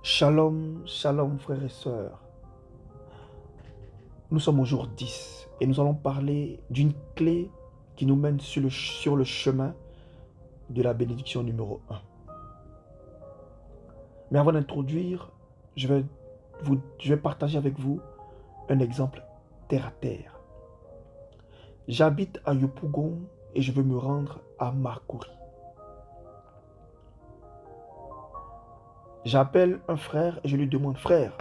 Shalom, shalom frères et sœurs. Nous sommes au jour 10 et nous allons parler d'une clé qui nous mène sur le chemin de la bénédiction numéro 1. Mais avant d'introduire, je vais partager avec vous un exemple terre à terre. J'habite à Yopougon et je veux me rendre à Marcory. J'appelle un frère et je lui demande, frère,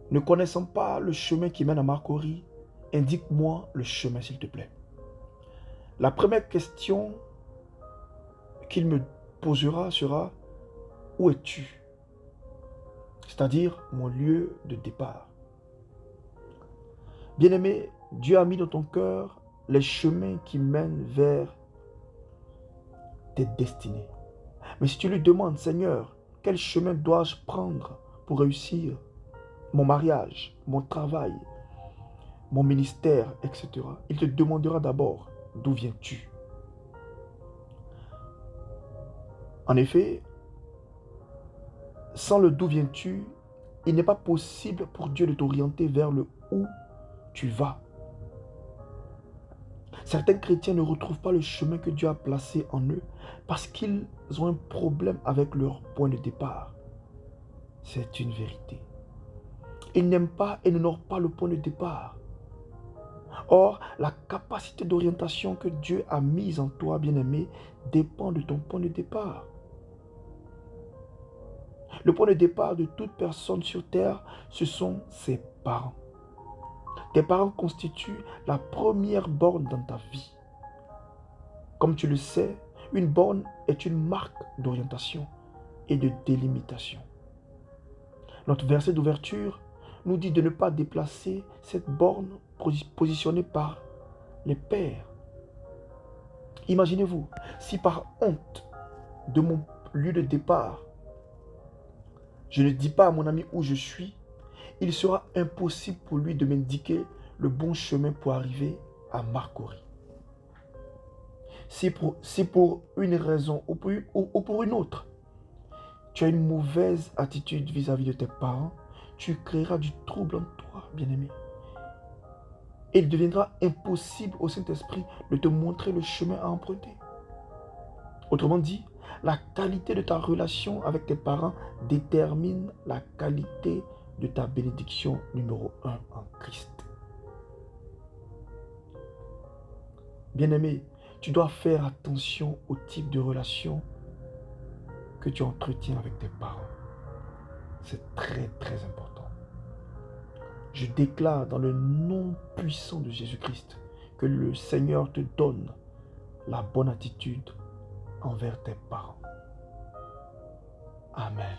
ne connaissant pas le chemin qui mène à Marcory, indique-moi le chemin s'il te plaît. La première question qu'il me posera sera, où es-tu? C'est-à-dire mon lieu de départ. Bien-aimé, Dieu a mis dans ton cœur les chemins qui mènent vers tes destinées. Mais si tu lui demandes, Seigneur, quel chemin dois-je prendre pour réussir mon mariage, mon travail, mon ministère, etc. Il te demandera d'abord, d'où viens-tu? En effet, sans le d'où viens-tu, il n'est pas possible pour Dieu de t'orienter vers le où tu vas. Certains chrétiens ne retrouvent pas le chemin que Dieu a placé en eux parce qu'ils ont un problème avec leur point de départ. C'est une vérité. Ils n'aiment pas et n'honorent pas le point de départ. Or, la capacité d'orientation que Dieu a mise en toi, bien-aimé, dépend de ton point de départ. Le point de départ de toute personne sur terre, ce sont ses parents. Tes parents constituent la première borne dans ta vie. Comme tu le sais, une borne est une marque d'orientation et de délimitation. Notre verset d'ouverture nous dit de ne pas déplacer cette borne positionnée par les pères. Imaginez-vous, si par honte de mon lieu de départ, je ne dis pas à mon ami où je suis, il sera impossible pour lui de m'indiquer le bon chemin pour arriver à Marcory. Si pour une raison ou pour une autre, tu as une mauvaise attitude vis-à-vis de tes parents, tu créeras du trouble en toi, bien-aimé. Et il deviendra impossible au Saint-Esprit de te montrer le chemin à emprunter. Autrement dit, la qualité de ta relation avec tes parents détermine la qualité de ta bénédiction numéro 1 en Christ. Bien-aimé, tu dois faire attention au type de relation que tu entretiens avec tes parents. C'est très très important. Je déclare dans le nom puissant de Jésus-Christ que le Seigneur te donne la bonne attitude envers tes parents. Amen.